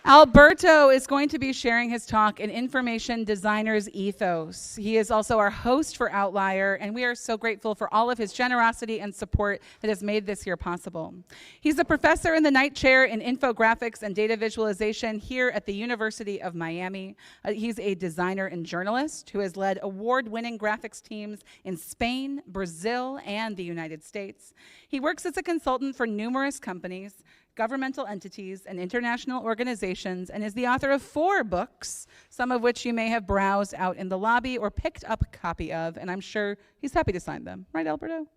Alberto is going to be sharing his talk in Information Designer's Ethos. He is also our host for Outlier, and we are so grateful for all of his generosity and support that has made this year possible. He's a professor in the Knight Chair in Infographics and Data Visualization here at the University of Miami. He's a designer and journalist who has led award-winning graphics teams in Spain, Brazil, and the United States. He works as a consultant for numerous companies, governmental entities, and international organizations, and is the author of 4 books, some of which you may have browsed out in the lobby or picked up a copy of, and I'm sure he's happy to sign them. Right, Alberto?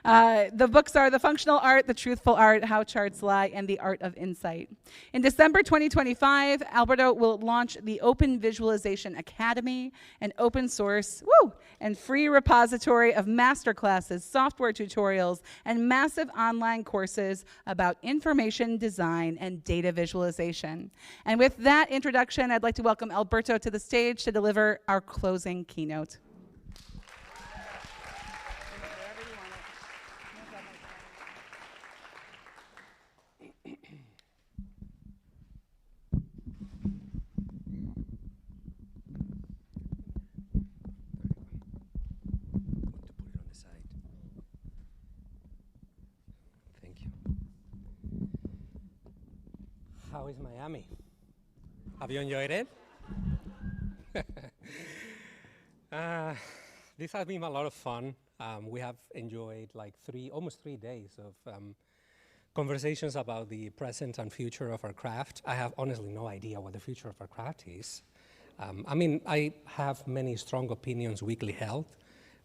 The books are The Functional Art, The Truthful Art, How Charts Lie, and The Art of Insight. In December 2025, Alberto will launch the Open Visualization Academy, an open source and free repository of masterclasses, software tutorials, and massive online courses about information design and data visualization. And with that introduction, I'd like to welcome Alberto to the stage to deliver our closing keynote. How is Miami? Have you enjoyed it? This has been a lot of fun. We have enjoyed like almost three days of conversations about the present and future of our craft. I have honestly no idea what the future of our craft is. I have many strong opinions weakly held.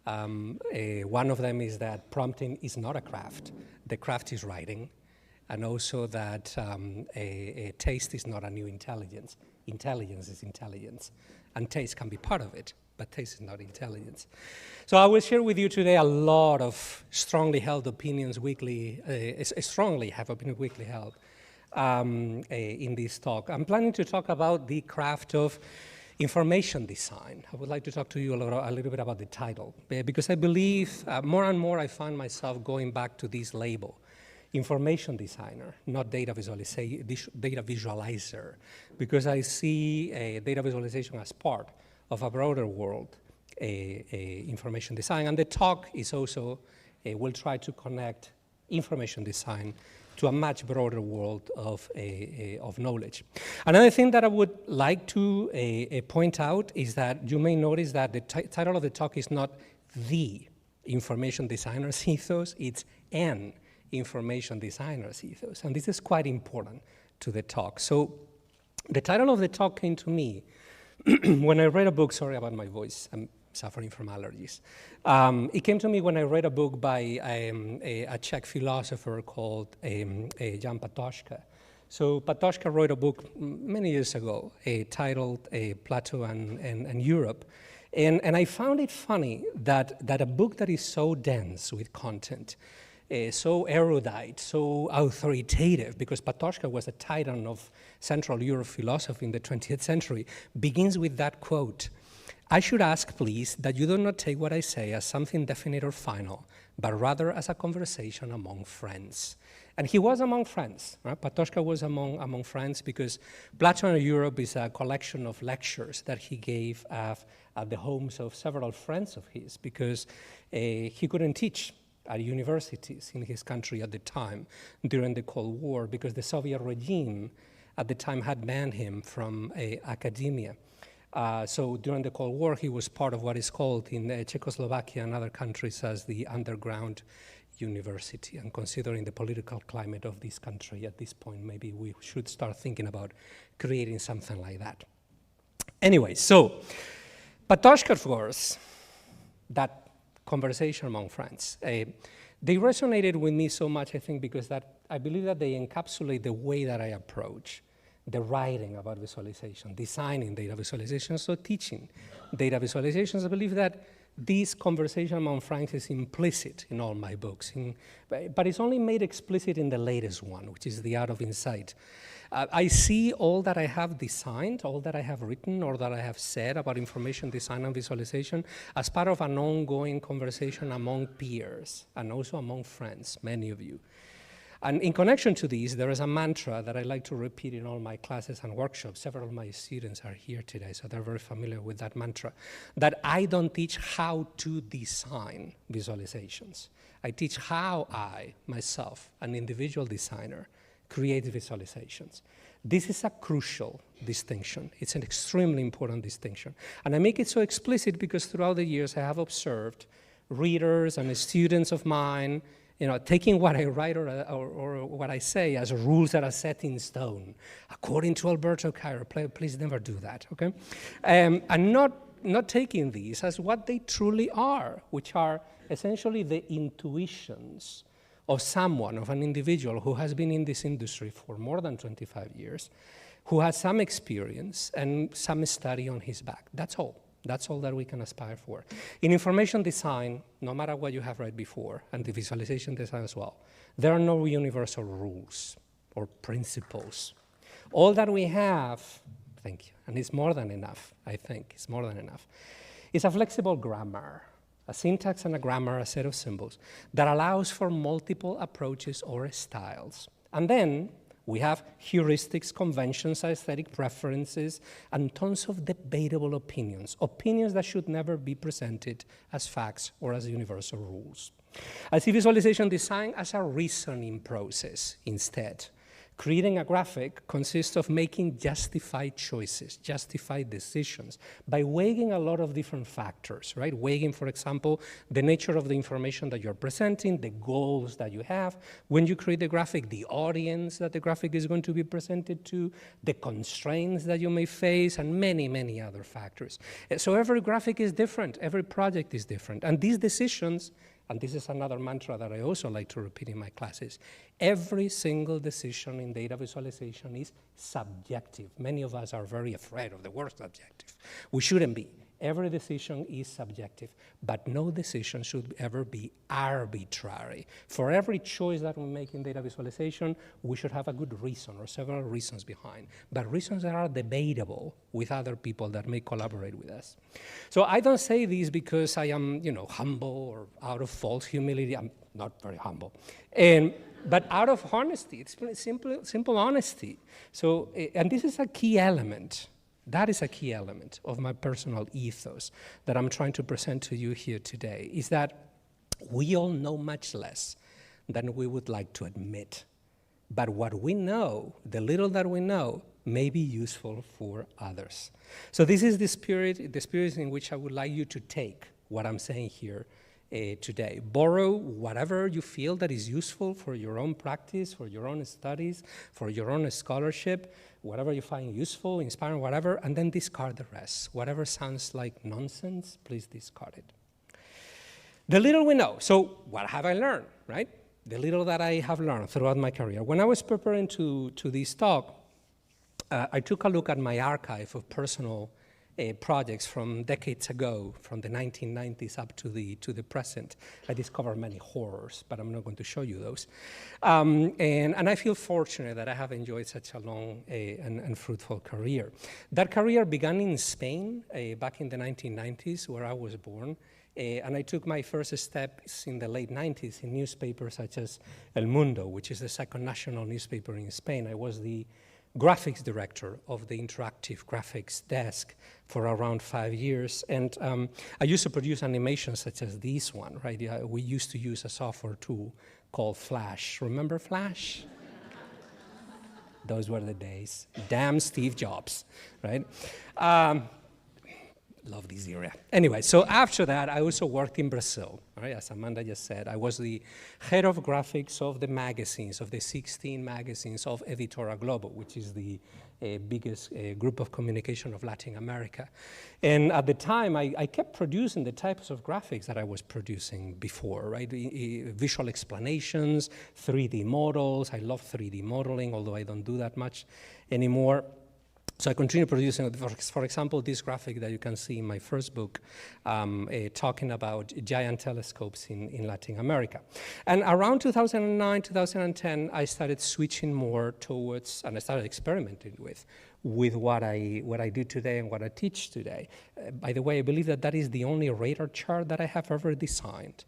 One of them is that prompting is not a craft. The craft is writing. And also that a taste is not a new intelligence. Intelligence is intelligence. And taste can be part of it, but taste is not intelligence. So I will share with you today a lot of strongly held opinions strongly held in this talk. I'm planning to talk about the craft of information design. I would like to talk to you a little bit about the title, because I believe more and more I find myself going back to this label. Information designer, not data visualizer, because I see data visualization as part of a broader world, information design. And the talk is also, will try to connect information design to a much broader world of knowledge. Another thing that I would like to point out is that you may notice that the title of the talk is not the information designer's ethos, it's an information designer's ethos, and this is quite important to the talk. So the title of the talk came to me when I read a book, sorry about my voice, I'm suffering from allergies. It came to me when I read a book by a Czech philosopher called Jan Patočka. So Patočka wrote a book many years ago titled Plato and Europe. And I found it funny that a book that is so dense with content, so erudite, so authoritative, because Patočka was a titan of Central Europe philosophy in the 20th century, begins with that quote: "I should ask, please, that you do not take what I say as something definite or final, but rather as a conversation among friends." And he was among friends, right? Patočka was among friends, because Plato and Europe is a collection of lectures that he gave at the homes of several friends of his, because he couldn't teach at universities in his country at the time during the Cold War, because the Soviet regime at the time had banned him from academia. So during the Cold War, he was part of what is called in Czechoslovakia and other countries as the underground university. And considering the political climate of this country at this point, maybe we should start thinking about creating something like that. Anyway, so Patočka's words, that conversation among friends, they resonated with me so much, I think, because I believe that they encapsulate the way that I approach the writing about visualization, designing data visualization, so teaching data visualizations. I believe that this conversation among friends is implicit in all my books, but it's only made explicit in the latest one, which is The Art of Insight. I see all that I have designed, all that I have written, or that I have said about information design and visualization as part of an ongoing conversation among peers and also among friends, many of you. And in connection to these, there is a mantra that I like to repeat in all my classes and workshops. Several of my students are here today, so they're very familiar with that mantra, that I don't teach how to design visualizations. I teach how I, myself, an individual designer, create visualizations. This is a crucial distinction. It's an extremely important distinction. And I make it so explicit because throughout the years I have observed readers and students of mine, taking what I write or what I say as rules that are set in stone. According to Alberto Cairo, please never do that, okay? And not taking these as what they truly are, which are essentially the intuitions of someone, of an individual who has been in this industry for more than 25 years, who has some experience and some study on his back. That's all. That's all that we can aspire for. In information design, no matter what you have read before, and the visualization design as well, there are no universal rules or principles. All that we have, thank you, and it's more than enough, I think, it's more than enough, is a flexible grammar, a syntax and a grammar, a set of symbols, that allows for multiple approaches or styles. And then we have heuristics, conventions, aesthetic preferences, and tons of debatable opinions, opinions that should never be presented as facts or as universal rules. I see visualization design as a reasoning process instead. Creating a graphic consists of making justified choices, justified decisions, by weighing a lot of different factors, right? Weighing, for example, the nature of the information that you're presenting, the goals that you have. When you create the graphic, the audience that the graphic is going to be presented to, the constraints that you may face, and many, many other factors. So every graphic is different, every project is different. And these decisions, and this is another mantra that I also like to repeat in my classes, every single decision in data visualization is subjective. Many of us are very afraid of the word subjective. We shouldn't be. Every decision is subjective, but no decision should ever be arbitrary. For every choice that we make in data visualization, we should have a good reason or several reasons behind, but reasons that are debatable with other people that may collaborate with us. So I don't say this because I am, humble or out of false humility. I'm not very humble. But out of honesty, it's simple honesty. So, and this is a key element. That is a key element of my personal ethos that I'm trying to present to you here today, is that we all know much less than we would like to admit. But what we know, the little that we know, may be useful for others. So this is the spirit in which I would like you to take what I'm saying here today. Borrow whatever you feel that is useful for your own practice, for your own studies, for your own scholarship, whatever you find useful, inspiring, whatever, and then discard the rest. Whatever sounds like nonsense, please discard it. The little we know. So what have I learned, right? The little that I have learned throughout my career. When I was preparing to this talk, I took a look at my archive of personal projects from decades ago, from the 1990s up to the present. I discovered many horrors, but I'm not going to show you those. And I feel fortunate that I have enjoyed such a long and fruitful career. That career began in Spain back in the 1990s, where I was born. And I took my first steps in the late 90s in newspapers such as El Mundo, which is the second national newspaper in Spain. I was the graphics director of the interactive graphics desk for around 5 years. And I used to produce animations such as this one, right? We used to use a software tool called Flash. Remember Flash? Those were the days. Damn Steve Jobs, right? Love this area. Anyway, so after that, I also worked in Brazil, right? As Amanda just said. I was the head of graphics of the magazines, of the 16 magazines of Editora Globo, which is the biggest group of communication of Latin America. And at the time, I kept producing the types of graphics that I was producing before, right? Visual explanations, 3D models. I love 3D modeling, although I don't do that much anymore. So I continue producing, for example, this graphic that you can see in my first book, talking about giant telescopes in Latin America. And around 2009, 2010, I started switching more towards, and I started experimenting with what I do today and what I teach today. By the way, I believe that is the only radar chart that I have ever designed.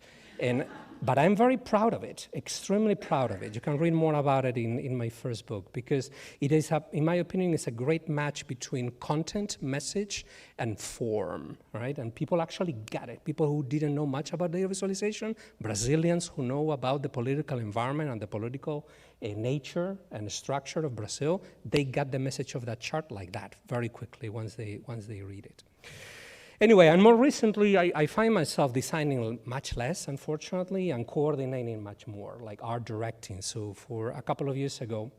But I'm very proud of it, extremely proud of it. You can read more about it in my first book, because it is, in my opinion, it's a great match between content, message, and form, right? And people actually get it. People who didn't know much about data visualization, Brazilians who know about the political environment and the political nature and structure of Brazil, they got the message of that chart like that very quickly once they read it. Anyway, and more recently, I find myself designing much less, unfortunately, and coordinating much more, like art directing. So for a couple of years ago,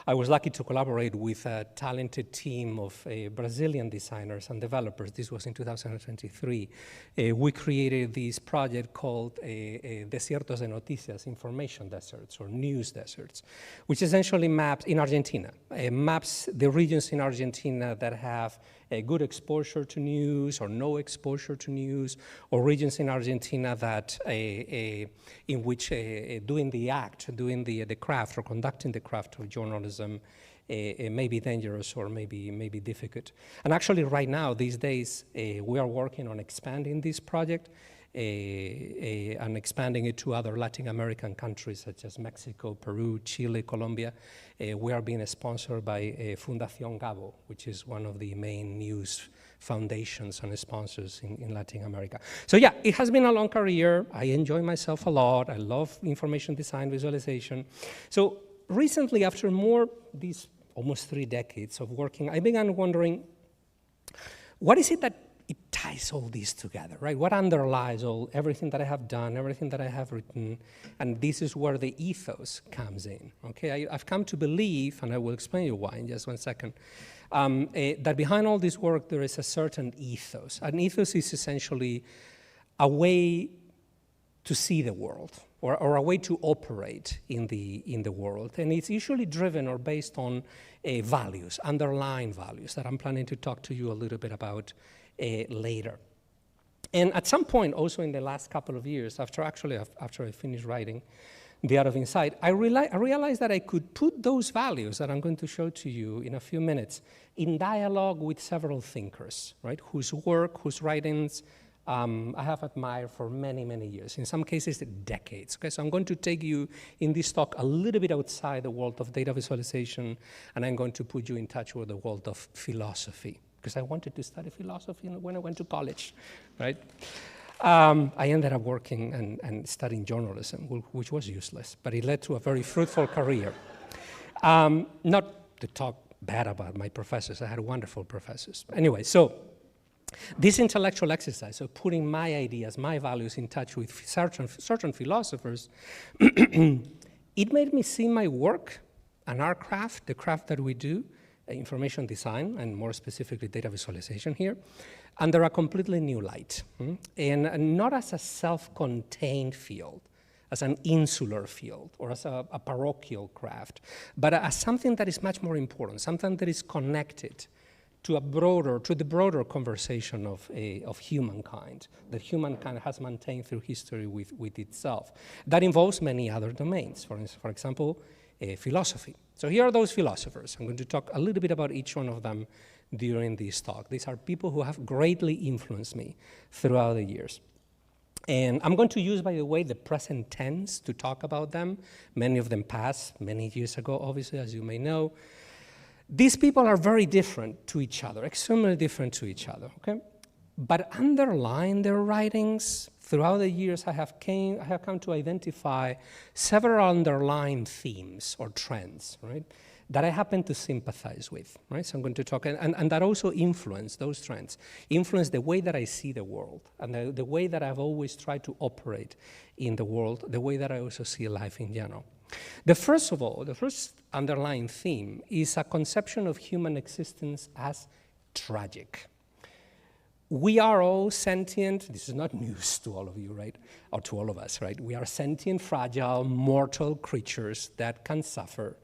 I was lucky to collaborate with a talented team of Brazilian designers and developers. This was in 2023. We created this project called Desiertos de Noticias, information deserts or news deserts, which essentially maps in Argentina, maps the regions in Argentina that have a good exposure to news or no exposure to news, or regions in Argentina that in which doing the craft or conducting the craft of journalism may be dangerous or maybe difficult. And actually right now, these days, we are working on expanding this project and expanding it to other Latin American countries such as Mexico, Peru, Chile, Colombia. We are being sponsored by Fundación Gabo, which is one of the main news foundations and sponsors in Latin America. So yeah, it has been a long career. I enjoy myself a lot. I love information design, visualization. So recently, after these almost 3 decades of working, I began wondering, what is it that it ties all this together, right? What underlies everything that I have done, everything that I have written, and this is where the ethos comes in, okay? I've come to believe, and I will explain you why in just 1 second, that behind all this work there is a certain ethos. An ethos is essentially a way to see the world, or a way to operate in the world, and it's usually driven or based on values, underlying values that I'm planning to talk to you a little bit about later. And at some point, also in the last couple of years, after I finished writing The Art of Insight, I realized that I could put those values that I'm going to show to you in a few minutes in dialogue with several thinkers, right, whose work, whose writings I have admired for many, many years, in some cases decades. Okay, so I'm going to take you in this talk a little bit outside the world of data visualization, and I'm going to put you in touch with the world of philosophy, because I wanted to study philosophy when I went to college, right? I ended up working and studying journalism, which was useless, but it led to a very fruitful career. Not to talk bad about my professors, I had wonderful professors. Anyway, so this intellectual exercise of putting my ideas, my values in touch with certain philosophers, it made me see my work and our craft, the craft that we do, information design, and more specifically data visualization here, under a completely new light. And not as a self-contained field, as an insular field, or as a parochial craft, but as something that is much more important, something that is connected to the broader conversation of humankind, that humankind has maintained through history with itself. That involves many other domains, for example, philosophy. So here are those philosophers. I'm going to talk a little bit about each one of them during this talk. These are people who have greatly influenced me throughout the years. And I'm going to use, by the way, the present tense to talk about them. Many of them passed many years ago, obviously, as you may know. These people are very different to each other, extremely different to each other, okay? But underlying their writings, throughout the years, I have come to identify several underlying themes or trends, right, that I happen to sympathize with, right? So I'm going to talk, and that also influence those trends, influence the way that I see the world, and the way that I've always tried to operate in the world, the way that I also see life in general. The first underlying theme is a conception of human existence as tragic. We are all sentient. This is not news to all of you, right? Or to all of us, right? We are sentient, fragile, mortal creatures that can suffer,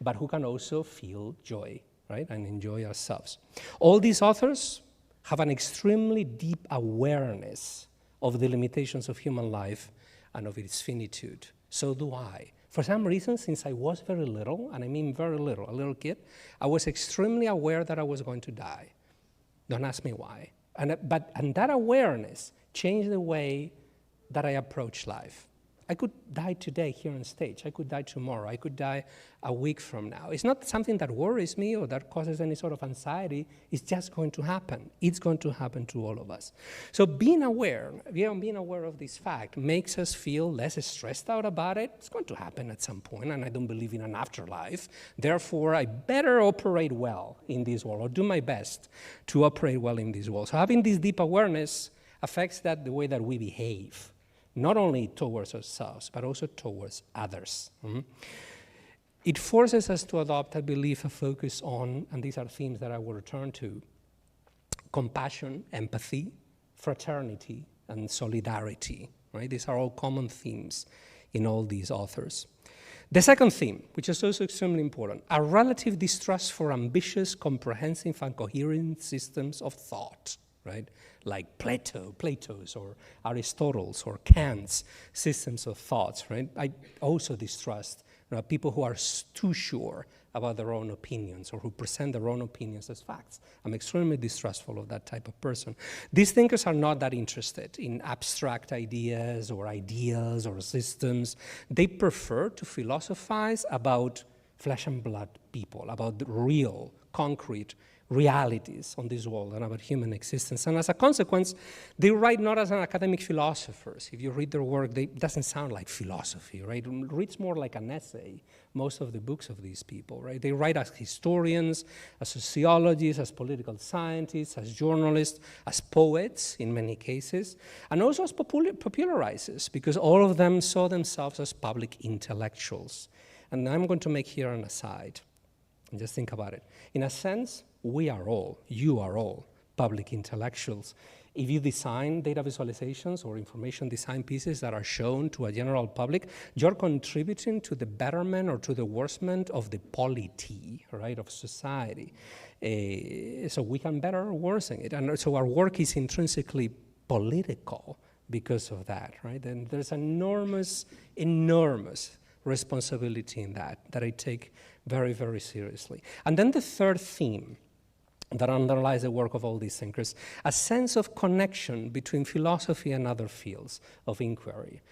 but who can also feel joy, right? And enjoy ourselves. All these authors have an extremely deep awareness of the limitations of human life and of its finitude. So do I. For some reason, since I was very little, and I mean very little, a little kid, I was extremely aware that I was going to die. Don't ask me why. And that awareness changed the way that I approach life. I could die today here on stage. I could die tomorrow. I could die a week from now. It's not something that worries me or that causes any sort of anxiety. It's just going to happen. It's going to happen to all of us. So being aware of this fact makes us feel less stressed out about it. It's going to happen at some point, and I don't believe in an afterlife. Therefore, I better operate well in this world, or do my best to operate well in this world. So having this deep awareness affects the way that we behave, not only towards ourselves, but also towards others. It forces us to adopt, I believe, a focus on, and these are themes that I will return to, compassion, empathy, fraternity, and solidarity. Right? These are all common themes in all these authors. The second theme, which is also extremely important, a relative distrust for ambitious, comprehensive, and coherent systems of thought. Right? Like Plato's or Aristotle's or Kant's systems of thoughts, right? I also distrust people who are too sure about their own opinions or who present their own opinions as facts. I'm extremely distrustful of that type of person. These thinkers are not that interested in abstract ideas or ideals or systems. They prefer to philosophize about flesh and blood people, about the real, concrete realities on this world and about human existence. And as a consequence, they write not as an academic philosophers. If you read their work, it doesn't sound like philosophy, right? It reads more like an essay, most of the books of these people, right? They write as historians, as sociologists, as political scientists, as journalists, as poets in many cases, and also as popularizers, because all of them saw themselves as public intellectuals. And I'm going to make here an aside, and just think about it. In a sense, you are all public intellectuals. If you design data visualizations or information design pieces that are shown to a general public, you're contributing to the betterment or to the worsening of the polity, right, of society. So we can better or worsen it. And so our work is intrinsically political because of that, right? And there's enormous responsibility in that I take very, very seriously. And then the third theme that underlies the work of all these thinkers, a sense of connection between philosophy and other fields of inquiry,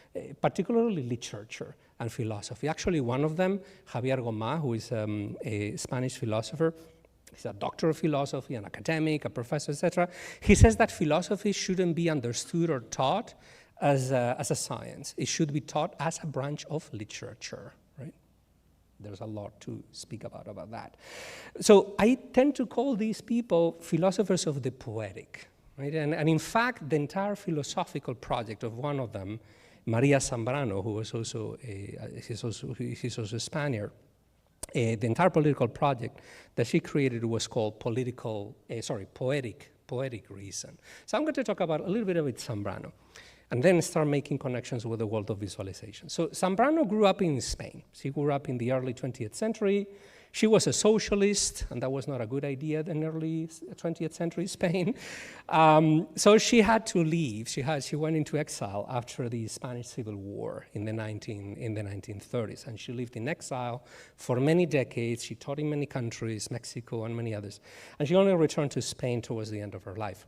particularly literature and philosophy. Actually, one of them, Javier Gomá, who is a Spanish philosopher, he's a doctor of philosophy, an academic, a professor, etc. He says that philosophy shouldn't be understood or taught as a science. It should be taught as a branch of literature, right? There's a lot to speak about that. So I tend to call these people philosophers of the poetic, right? And in fact, the entire philosophical project of one of them, Maria Zambrano, who was also he's also a Spaniard, the entire political project that she created was called poetic reason. So I'm going to talk about a little bit about Zambrano, and then start making connections with the world of visualization. So Zambrano grew up in Spain. She grew up in the early 20th century. She was a socialist, and that was not a good idea in early 20th century Spain. So she had to leave. She went into exile after the Spanish Civil War in the 1930s, and she lived in exile for many decades. She taught in many countries, Mexico and many others, and she only returned to Spain towards the end of her life.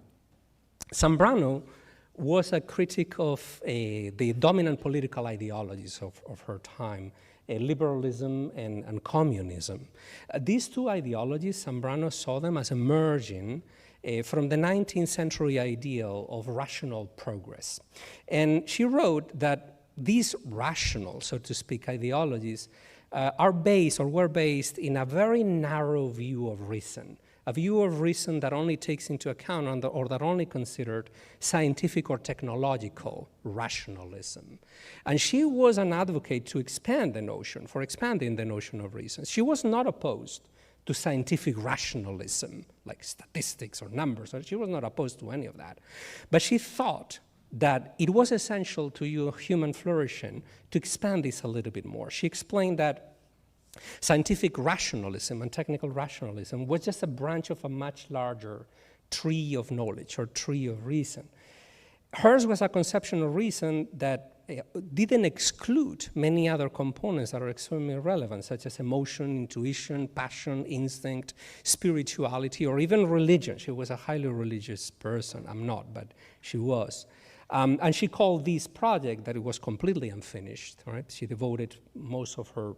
Zambrano was a critic of the dominant political ideologies of her time, liberalism and communism. These two ideologies, Zambrano saw them as emerging from the 19th century ideal of rational progress. And she wrote that these rational, so to speak, ideologies were based in a very narrow view of reason, a view of reason that only takes into account or that only considered scientific or technological rationalism. And she was an advocate to expanding the notion of reason. She was not opposed to scientific rationalism, like statistics or numbers. She was not opposed to any of that. But she thought that it was essential to human flourishing to expand this a little bit more. She explained that scientific rationalism and technical rationalism was just a branch of a much larger tree of knowledge or tree of reason. Hers was a conception of reason that didn't exclude many other components that are extremely relevant, such as emotion, intuition, passion, instinct, spirituality, or even religion. She was a highly religious person. I'm not, but she was. And she called this project, that it was completely unfinished, right? She devoted most of her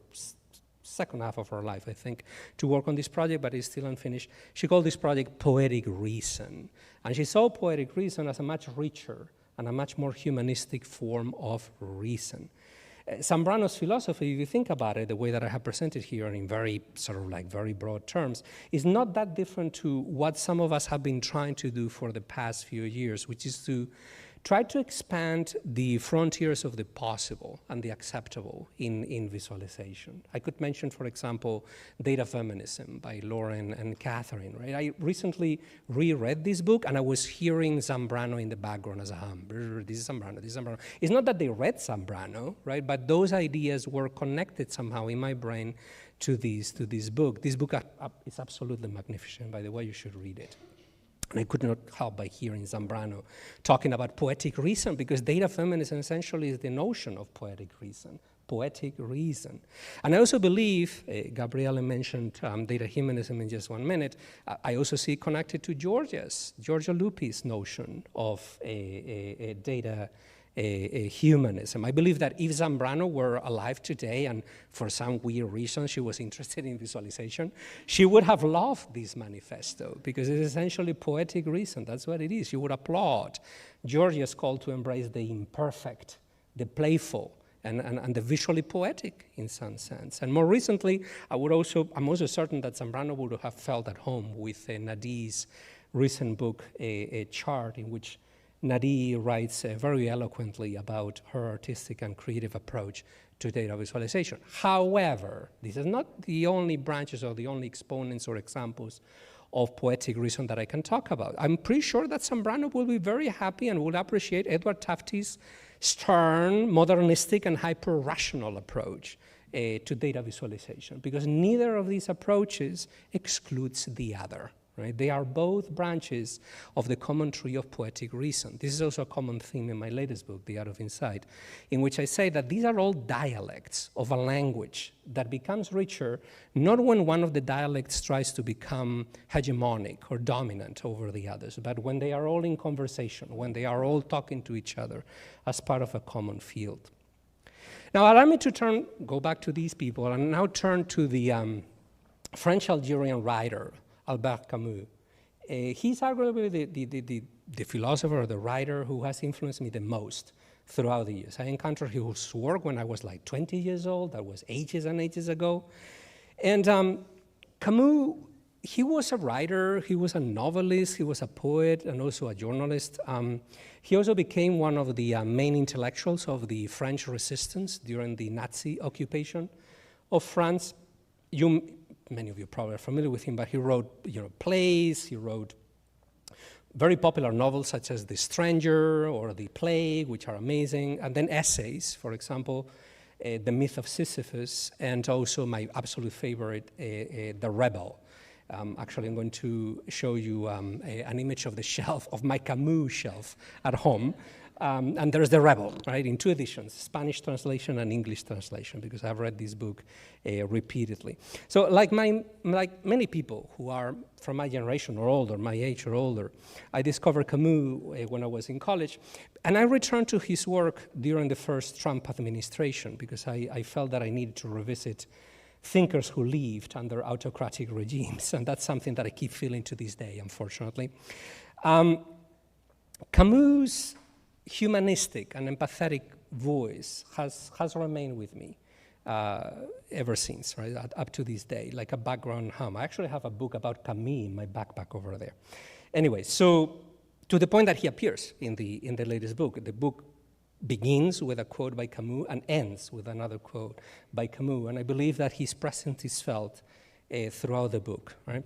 second half of her life, I think, to work on this project, but it's still unfinished. She called this project Poetic Reason. And she saw poetic reason as a much richer and a much more humanistic form of reason. Zambrano's philosophy, if you think about it, the way that I have presented here in very sort of like very broad terms, is not that different to what some of us have been trying to do for the past few years, which is to try to expand the frontiers of the possible and the acceptable in visualization. I could mention, for example, Data Feminism by Lauren and Catherine, right? I recently reread this book and I was hearing Zambrano in the background as a hum. This is Zambrano, this is Zambrano. It's not that they read Zambrano, right? But those ideas were connected somehow in my brain to this book. This book is absolutely magnificent, by the way, you should read it. And I could not help by hearing Zambrano talking about poetic reason, because data feminism essentially is the notion of poetic reason. And I also believe, Gabriele mentioned data humanism in just 1 minute, I also see it connected to Giorgia Lupi's notion of a data humanism. I believe that if Zambrano were alive today and for some weird reason she was interested in visualization, she would have loved this manifesto, because it's essentially poetic reason. That's what it is. She would applaud Georgia's call to embrace the imperfect, the playful, and the visually poetic in some sense. And more recently, I'm also certain that Zambrano would have felt at home with Nadi's recent book, a chart in which Nadi writes very eloquently about her artistic and creative approach to data visualization. However, this is not the only branches or the only exponents or examples of poetic reason that I can talk about. I'm pretty sure that Zambrano will be very happy and will appreciate Edward Tufte's stern, modernistic, and hyper-rational approach to data visualization, because neither of these approaches excludes the other. Right? They are both branches of the common tree of poetic reason. This is also a common theme in my latest book, The Art of Insight, in which I say that these are all dialects of a language that becomes richer, not when one of the dialects tries to become hegemonic or dominant over the others, but when they are all in conversation, when they are all talking to each other as part of a common field. Now, allow me to go back to these people and now turn to the French-Algerian writer, Albert Camus. He's arguably the philosopher or the writer who has influenced me the most throughout the years. I encountered his work when I was like 20 years old. That was ages and ages ago. And Camus, he was a writer, he was a novelist, he was a poet, and also a journalist. He also became one of the main intellectuals of the French resistance during the Nazi occupation of France. Many of you probably are familiar with him, but he wrote plays, he wrote very popular novels such as The Stranger or The Plague, which are amazing, and then essays, for example, The Myth of Sisyphus, and also my absolute favorite, The Rebel. Actually, I'm going to show you an image of the shelf, of my Camus shelf at home. And there's The Rebel, right, in 2 editions, Spanish translation and English translation, because I've read this book repeatedly. So like many people who are from my generation or older, my age or older, I discovered Camus when I was in college, and I returned to his work during the first Trump administration, because I felt that I needed to revisit thinkers who lived under autocratic regimes, and that's something that I keep feeling to this day, unfortunately. Camus' humanistic and empathetic voice has remained with me ever since, right, up to this day, like a background hum. I actually have a book about Camus in my backpack over there. Anyway, so to the point that he appears in the latest book. The book begins with a quote by Camus and ends with another quote by Camus, and I believe that his presence is felt throughout the book, right?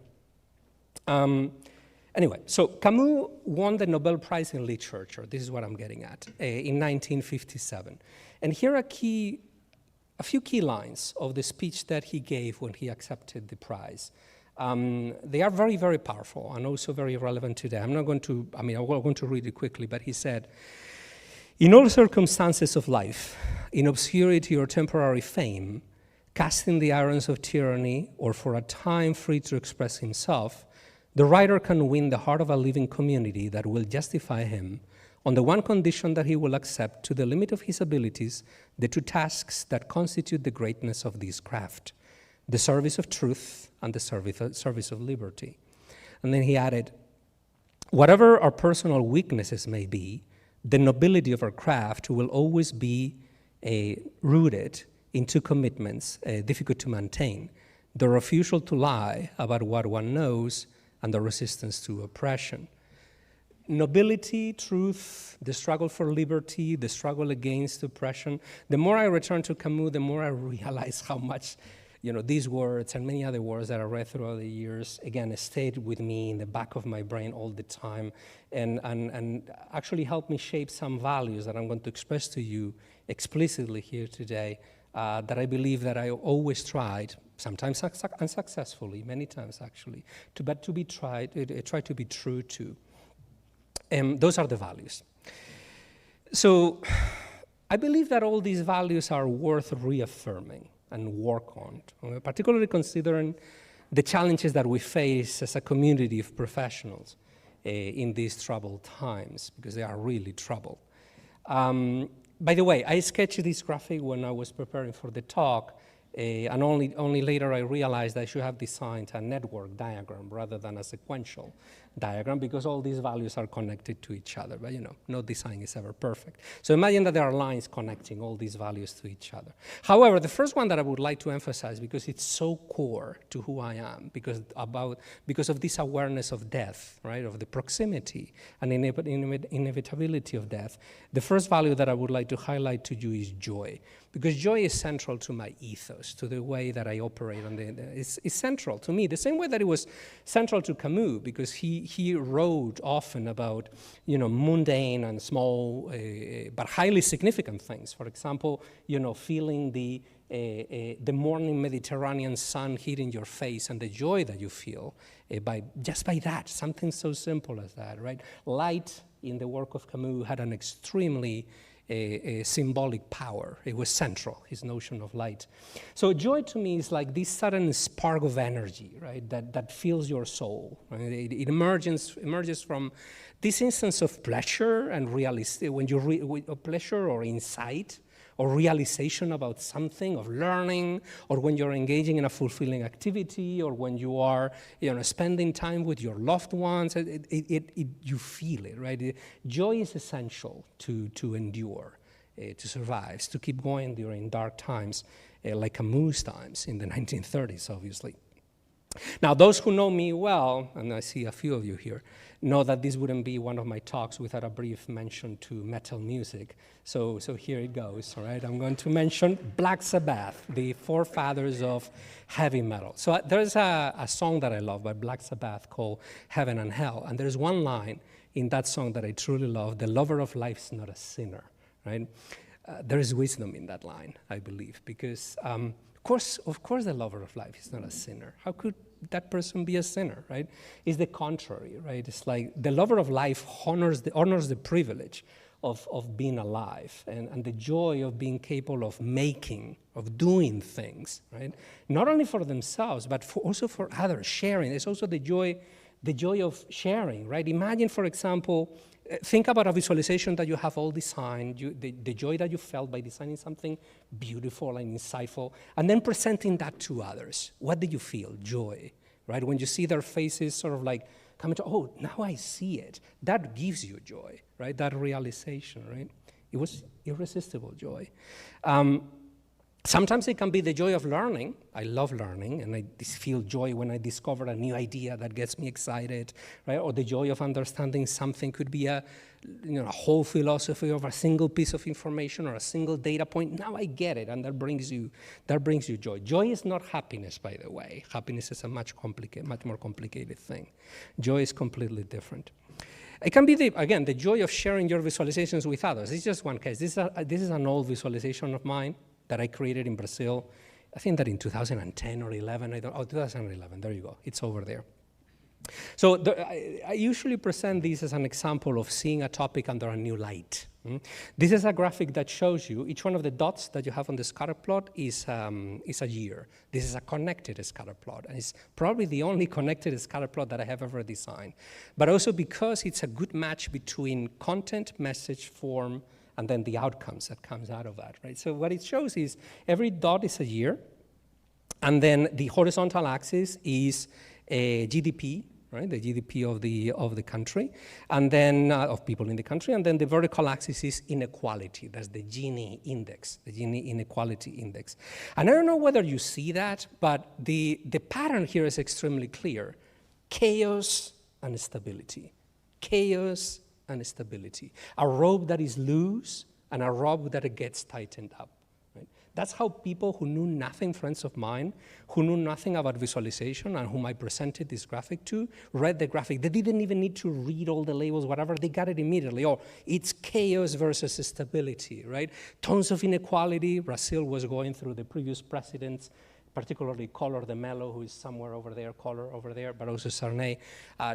Anyway, so Camus won the Nobel Prize in Literature, this is what I'm getting at, in 1957. And here are a few key lines of the speech that he gave when he accepted the prize. They are very, very powerful and also very relevant today. I'm going to read it quickly, but he said, "In all circumstances of life, in obscurity or temporary fame, casting the irons of tyranny, or for a time free to express himself, the writer can win the heart of a living community that will justify him on the one condition that he will accept, to the limit of his abilities, the two tasks that constitute the greatness of this craft: the service of truth and the service of liberty. And then he added, whatever our personal weaknesses may be, the nobility of our craft will always be rooted in two commitments, difficult to maintain: the refusal to lie about what one knows and the resistance to oppression. Nobility, truth, the struggle for liberty, the struggle against oppression. The more I return to Camus, the more I realize how much, these words and many other words that I read throughout the years, again, stayed with me in the back of my brain all the time, and actually helped me shape some values that I'm going to express to you explicitly here today, that I believe that I always tried, sometimes unsuccessfully, many times actually, try to be true to. Those are the values. So I believe that all these values are worth reaffirming and work on, particularly considering the challenges that we face as a community of professionals in these troubled times, because they are really troubled. By the way, I sketched this graphic when I was preparing for the talk, and only later I realized I should have designed a network diagram rather than a sequential diagram, because all these values are connected to each other. But no design is ever perfect. So imagine that there are lines connecting all these values to each other. However, the first one that I would like to emphasize, because it's so core to who I am, because of this awareness of death, right, of the proximity and inevitability of death, the first value that I would like to highlight to you is joy. Because joy is central to my ethos, to the way that I operate. It's central to me, the same way that it was central to Camus, because he wrote often about mundane and small but highly significant things. For example, feeling the morning Mediterranean sun hitting your face and the joy that you feel by that, something so simple as that, right? Light in the work of Camus had an extremely a symbolic power. It was central, his notion of light. So joy to me is like this sudden spark of energy, right, that fills your soul. Right? It emerges from this instance of pleasure and pleasure or insight or realization about something, of learning, or when you're engaging in a fulfilling activity, or when you are spending time with your loved ones, you feel it, right? Joy is essential to endure, to survive, to keep going during dark times, like Camus' times in the 1930s, obviously. Now, those who know me well, and I see a few of you here, know that this wouldn't be one of my talks without a brief mention to metal music. So here it goes, all right? I'm going to mention Black Sabbath, the forefathers of heavy metal. So there's a song that I love by Black Sabbath called Heaven and Hell, and there's one line in that song that I truly love: the lover of life's not a sinner, right? There is wisdom in that line, I believe, because of course the lover of life is not a sinner. How could that person be a sinner, right? It's the contrary, right? It's like the lover of life honors the privilege of being alive and the joy of being capable of doing things, right? Not only for themselves, but also for others, sharing. There's also the joy of sharing, right? Imagine, for example, think about a visualization that you have all designed, the joy that you felt by designing something beautiful and insightful, and then presenting that to others. What do you feel? Joy, right? When you see their faces sort of like coming to, oh, now I see it. That gives you joy, right? That realization, right? It was irresistible joy. Sometimes it can be the joy of learning. I love learning, and I feel joy when I discover a new idea that gets me excited, right? Or the joy of understanding something could be a whole philosophy of a single piece of information or a single data point. Now I get it, and that brings you joy. Joy is not happiness, by the way. Happiness is a much more complicated thing. Joy is completely different. It can be, the joy of sharing your visualizations with others. It's just one case. This is an old visualization of mine that I created in Brazil. I think that in 2010 or 11, 2011, there you go, it's over there. So I usually present this as an example of seeing a topic under a new light. This is a graphic that shows you each one of the dots that you have on the scatter plot is a year. This is a connected scatter plot, and it's probably the only connected scatter plot that I have ever designed. But also because it's a good match between content, message, form, and then the outcomes that comes out of that, right? So what it shows is every dot is a year, and then the horizontal axis is GDP, right? The GDP of the country, and then of people in the country, and then the vertical axis is inequality. That's the Gini index, the Gini inequality index. And I don't know whether you see that, but the pattern here is extremely clear: chaos and stability, chaos and stability. A rope that is loose and a rope that gets tightened up. Right? That's how people who knew nothing, friends of mine, who knew nothing about visualization and whom I presented this graphic to, read the graphic. They didn't even need to read all the labels, whatever, they got it immediately. Oh, it's chaos versus stability, right? Tons of inequality. Brazil was going through the previous presidents, particularly Collor de Mello, who is somewhere over there, Collor over there, but also Sarney,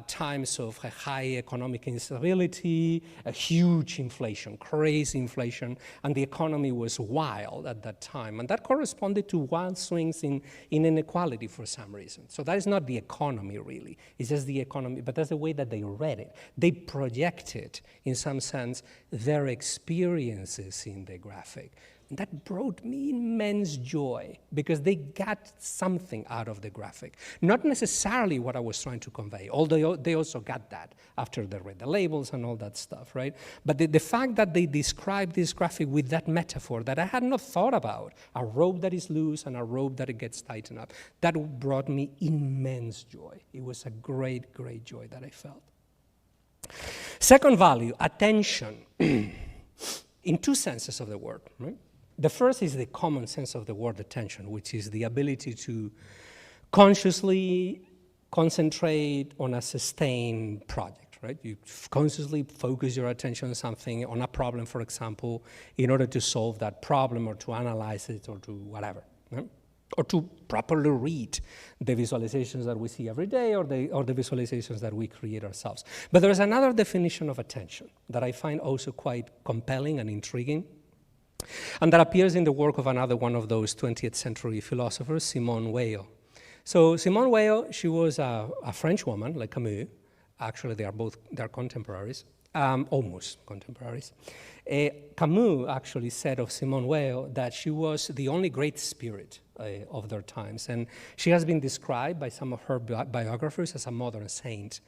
times of high economic instability, a huge inflation, crazy inflation, and the economy was wild at that time. And that corresponded to wild swings in inequality for some reason. So that is not the economy, really. It's just the economy, but that's the way that they read it. They projected, in some sense, their experiences in the graphic. And that brought me immense joy because they got something out of the graphic. Not necessarily what I was trying to convey, although they also got that after they read the labels and all that stuff, right? But the fact that they described this graphic with that metaphor that I had not thought about, a rope that is loose and a rope that it gets tightened up, that brought me immense joy. It was a great, great joy that I felt. Second value, attention, in two senses of the word, right? The first is the common sense of the word attention, which is the ability to consciously concentrate on a sustained project, right? You consciously focus your attention on something, on a problem, for example, in order to solve that problem or to analyze it or to whatever, right? Or to properly read the visualizations that we see every day or the visualizations that we create ourselves. But there's another definition of attention that I find also quite compelling and intriguing, and that appears in the work of another one of those 20th century philosophers, Simone Weil. So Simone Weil, she was a French woman, like Camus. Actually, they're contemporaries, almost contemporaries. Camus actually said of Simone Weil that she was the only great spirit of their times, and she has been described by some of her biographers as a modern saint.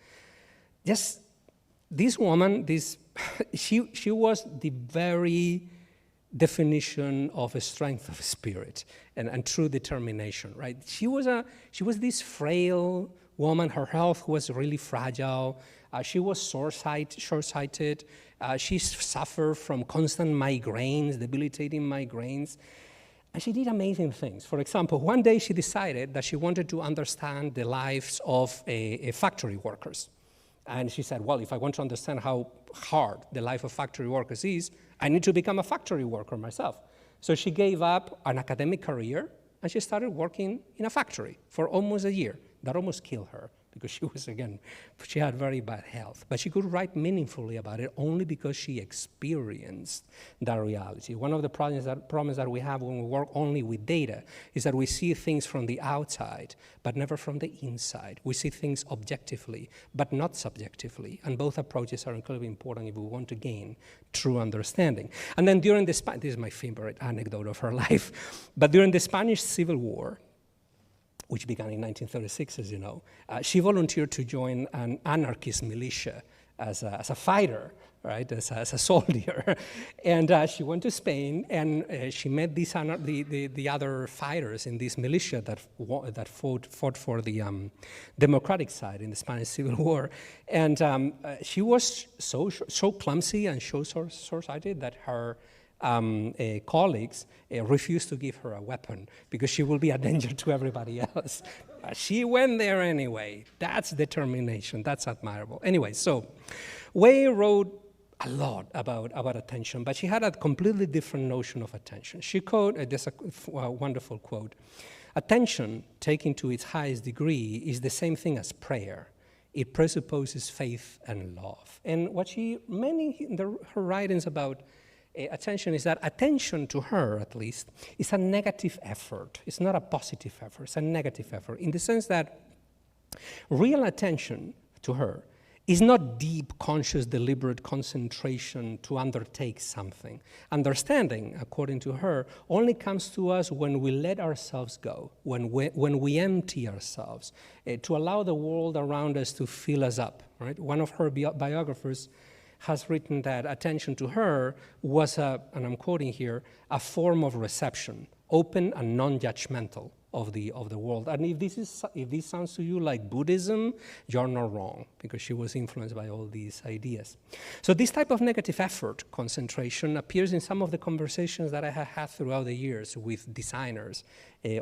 Just this woman, she was the very definition of a strength of spirit and true determination, right? She was this frail woman. Her health was really fragile. She was short-sighted. She suffered from constant migraines, debilitating migraines. And she did amazing things. For example, one day she decided that she wanted to understand the lives of factory workers. And she said, well, if I want to understand how hard the life of factory workers is, I need to become a factory worker myself. So she gave up an academic career, and she started working in a factory for almost a year. That almost killed her because she had very bad health. But she could write meaningfully about it only because she experienced that reality. One of the problems that we have when we work only with data is that we see things from the outside, but never from the inside. We see things objectively, but not subjectively. And both approaches are incredibly important if we want to gain true understanding. And then during this is my favorite anecdote of her life, but during the Spanish Civil War, which began in 1936, as you know, she volunteered to join an anarchist militia as a fighter, right, as a soldier. And she went to Spain, and she met the other fighters in this militia that fought for the democratic side in the Spanish Civil War. And she was so clumsy and so short-sighted that her colleagues refused to give her a weapon because she will be a danger to everybody else. She went there anyway. That's determination. That's admirable. Anyway, so Weil wrote a lot about attention, but she had a completely different notion of attention. She quoted, there's a wonderful quote, "Attention, taken to its highest degree, is the same thing as prayer. It presupposes faith and love. And what her writings about attention is that attention, to her at least, is a negative effort. It's not a positive effort, it's a negative effort, in the sense that real attention, to her, is not deep, conscious, deliberate concentration to undertake something. Understanding, according to her, only comes to us when we let ourselves go, when we empty ourselves, to allow the world around us to fill us up. Right? One of her biographers has written that attention to her was, and I'm quoting here, a form of reception, open and non-judgmental of the world. And if this sounds to you like Buddhism, you're not wrong, because she was influenced by all these ideas. So this type of negative effort concentration appears in some of the conversations that I have had throughout the years with designers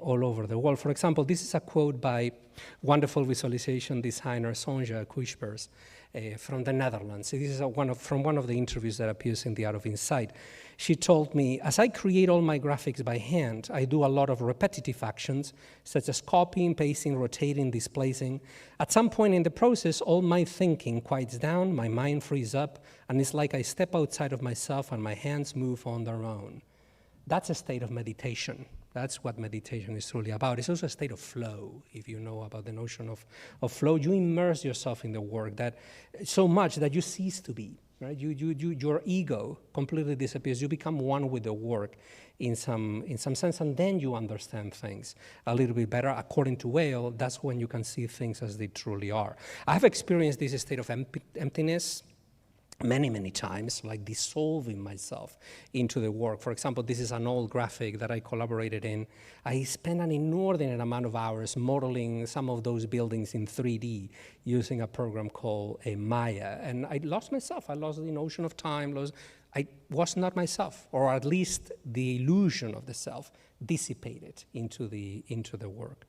all over the world. For example, this is a quote by wonderful visualization designer Sonja Kuijpers from the Netherlands. This is from one of the interviews that appears in The Art of Insight. She told me, as I create all my graphics by hand, I do a lot of repetitive actions, such as copying, pasting, rotating, displacing. At some point in the process, all my thinking quiets down, my mind frees up, and it's like I step outside of myself and my hands move on their own. That's a state of meditation. That's what meditation is truly about. It's also a state of flow. If you know about the notion of flow, you immerse yourself in the work that so much that you cease to be. Right? Your ego completely disappears. You become one with the work in some sense, and then you understand things a little bit better. According to Whale, that's when you can see things as they truly are. I've experienced this state of emptiness many, many times, like dissolving myself into the work. For example, this is an old graphic that I collaborated in. I spent an inordinate amount of hours modeling some of those buildings in 3D using a program called Maya. And I lost myself. I lost the notion of time. I was not myself, or at least the illusion of the self dissipated into the work.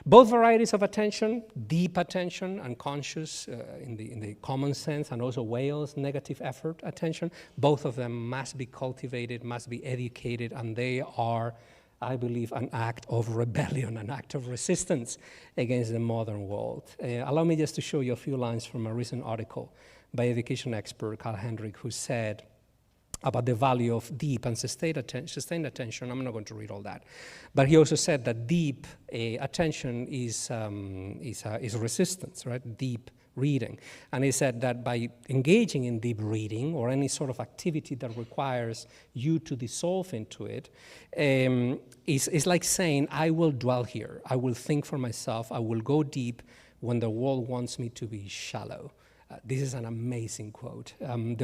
Both varieties of attention, deep attention and conscious in the common sense, and also Whale's negative effort attention, both of them must be cultivated, must be educated, and they are, I believe, an act of rebellion, an act of resistance against the modern world. Allow me just to show you a few lines from a recent article by education expert Carl Hendrik, who said about the value of deep and sustained attention. I'm not going to read all that. But he also said that deep attention is resistance, right? Deep reading. And he said that by engaging in deep reading or any sort of activity that requires you to dissolve into it, is like saying, I will dwell here. I will think for myself. I will go deep when the world wants me to be shallow. This is an amazing quote,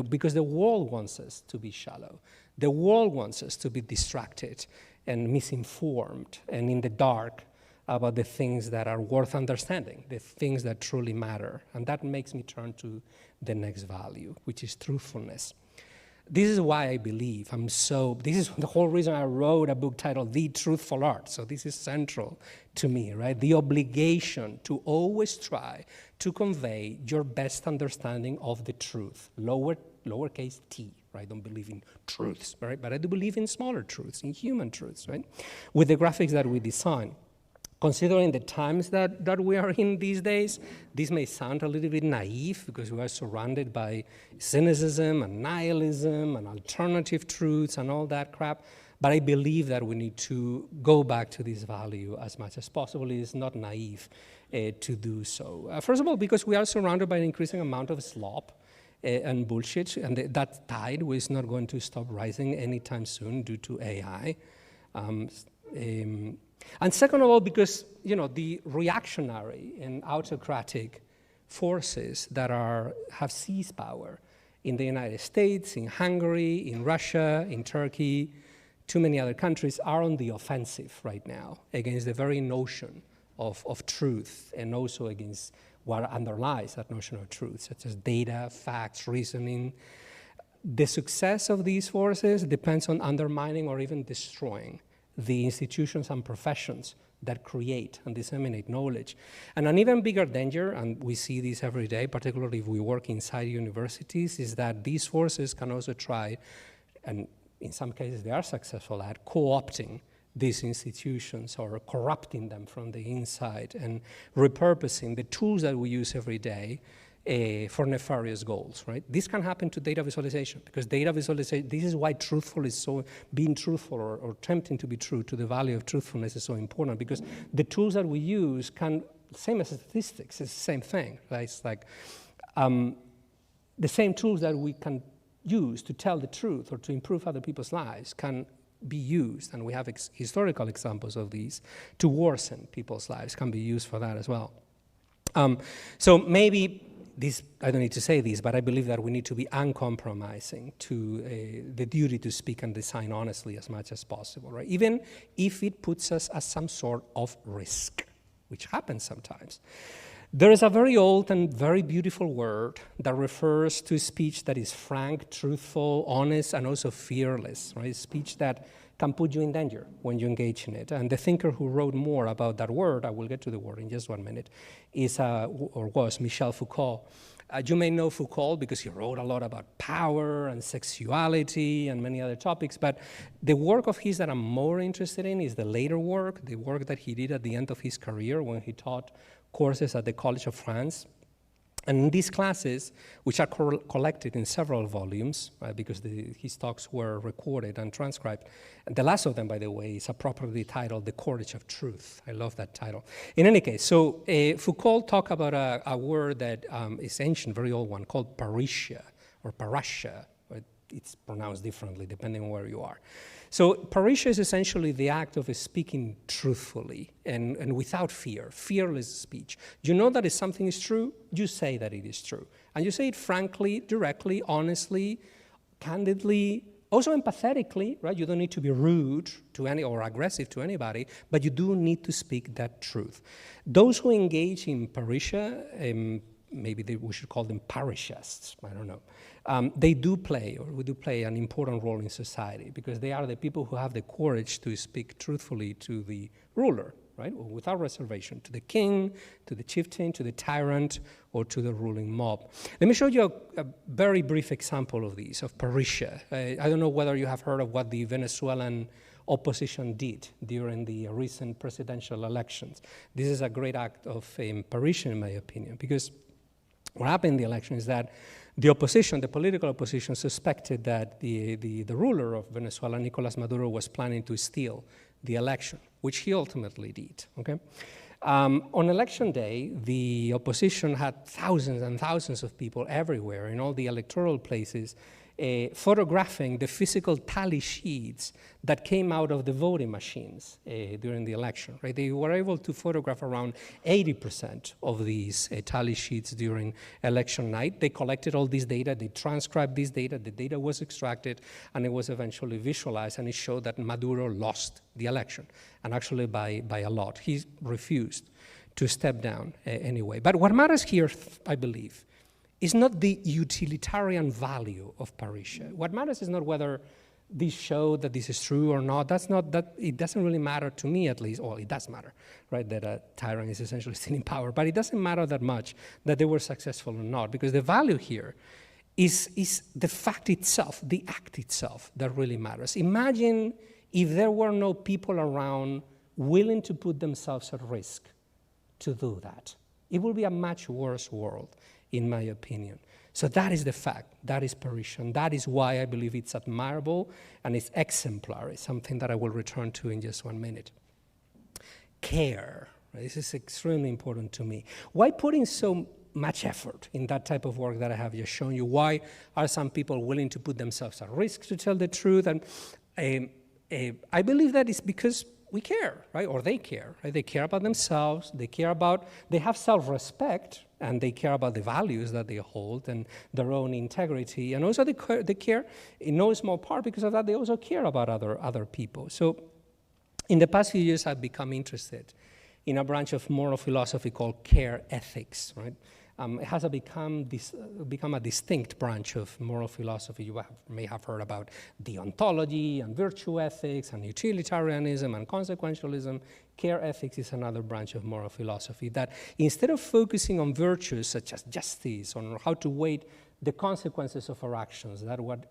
because the world wants us to be shallow. The world wants us to be distracted and misinformed and in the dark about the things that are worth understanding, the things that truly matter. And that makes me turn to the next value, which is truthfulness. This is why I believe this is the whole reason I wrote a book titled The Truthful Art. So this is central to me, right? The obligation to always try to convey your best understanding of the truth, lowercase t, right? I don't believe in truths, right? But I do believe in smaller truths, in human truths, right? With the graphics that we design. Considering the times that we are in these days, this may sound a little bit naive because we are surrounded by cynicism and nihilism and alternative truths and all that crap, but I believe that we need to go back to this value as much as possible. It is not naive to do so. First of all, because we are surrounded by an increasing amount of slop and bullshit, and that tide is not going to stop rising anytime soon due to AI. And second of all, because the reactionary and autocratic forces that have seized power in the United States, in Hungary, in Russia, in Turkey, too many other countries are on the offensive right now against the very notion of truth, and also against what underlies that notion of truth, such as data, facts, reasoning. The success of these forces depends on undermining or even destroying the institutions and professions that create and disseminate knowledge. And an even bigger danger, and we see this every day, particularly if we work inside universities, is that these forces can also try, and in some cases they are successful at, co-opting these institutions or corrupting them from the inside and repurposing the tools that we use every day for nefarious goals, right? This can happen to data visualization, because data visualization, this is why truthful is so, being truthful or attempting to be true to the value of truthfulness is so important, because the tools that we use can, same as statistics, it's the same thing, right? It's like the same tools that we can use to tell the truth or to improve other people's lives can be used, and we have historical examples of these, to worsen people's lives, can be used for that as well. So maybe this, I don't need to say this, but I believe that we need to be uncompromising to the duty to speak and design honestly as much as possible, right? Even if it puts us at some sort of risk, which happens sometimes. There is a very old and very beautiful word that refers to speech that is frank, truthful, honest, and also fearless, right? Speech that can put you in danger when you engage in it. And the thinker who wrote more about that word, I will get to the word in just 1 minute, was Michel Foucault. You may know Foucault because he wrote a lot about power and sexuality and many other topics, but the work of his that I'm more interested in is the later work, the work that he did at the end of his career when he taught courses at the College of France. And in these classes, which are collected in several volumes, because his talks were recorded and transcribed, and the last of them, by the way, is appropriately titled The Courage of Truth. I love that title. In any case, so Foucault talked about a word that is ancient, very old one, called parrhesia, or parrhesia. It's pronounced differently depending on where you are. So parrhesia is essentially the act of speaking truthfully and without fear, fearless speech. You know that if something is true, you say that it is true. And you say it frankly, directly, honestly, candidly, also empathetically, right? You don't need to be rude to any or aggressive to anybody, but you do need to speak that truth. Those who engage in parrhesia, maybe we should call them parrhesiasts, I don't know. They do play, or we do play, an important role in society, because they are the people who have the courage to speak truthfully to the ruler, right, or without reservation, to the king, to the chieftain, to the tyrant, or to the ruling mob. Let me show you a very brief example of these, of parrhesia. I don't know whether you have heard of what the Venezuelan opposition did during the recent presidential elections. This is a great act of parrhesia, in my opinion, because what happened in the election is that the opposition, the political opposition, suspected that the ruler of Venezuela, Nicolas Maduro, was planning to steal the election, which he ultimately did, okay? On election day, the opposition had thousands and thousands of people everywhere in all the electoral places photographing the physical tally sheets that came out of the voting machines during the election, right? They were able to photograph around 80% of these tally sheets during election night. They collected all this data, they transcribed this data, the data was extracted, and it was eventually visualized, and it showed that Maduro lost the election, and actually by a lot. He refused to step down anyway. But what matters here, I believe, is not the utilitarian value of parrhesia. What matters is not whether this showed that this is true or not. It doesn't really matter to me, at least. Well, it does matter, right, that a tyrant is essentially still in power, but it doesn't matter that much that they were successful or not, because the value here is the fact itself, the act itself, that really matters. Imagine if there were no people around willing to put themselves at risk to do that. It would be a much worse world, in my opinion. So that is the fact, that is parrhesia, and that is why I believe it's admirable and it's exemplary, something that I will return to in just 1 minute. Care, right? This is extremely important to me. Why putting so much effort in that type of work that I have just shown you? Why are some people willing to put themselves at risk to tell the truth? And I believe that is because we care, right? Or they care, right? They care about themselves, they have self-respect, and they care about the values that they hold and their own integrity. And also they care in no small part because of that, they also care about other people. So in the past few years, I've become interested in a branch of moral philosophy called care ethics, right? It has become a distinct branch of moral philosophy. You may have heard about deontology and virtue ethics and utilitarianism and consequentialism. Care ethics is another branch of moral philosophy that, instead of focusing on virtues such as justice, on how to weigh the consequences of our actions.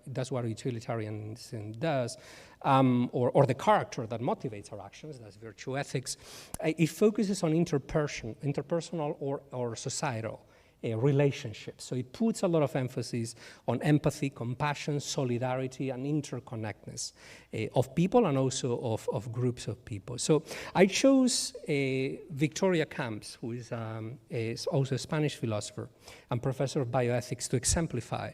That's what utilitarianism does, or the character that motivates our actions. That's virtue ethics. It focuses on interpersonal or societal relationships. So it puts a lot of emphasis on empathy, compassion, solidarity, and interconnectedness of people and also of groups of people. So I chose Victoria Camps, who is also a Spanish philosopher and professor of bioethics, to exemplify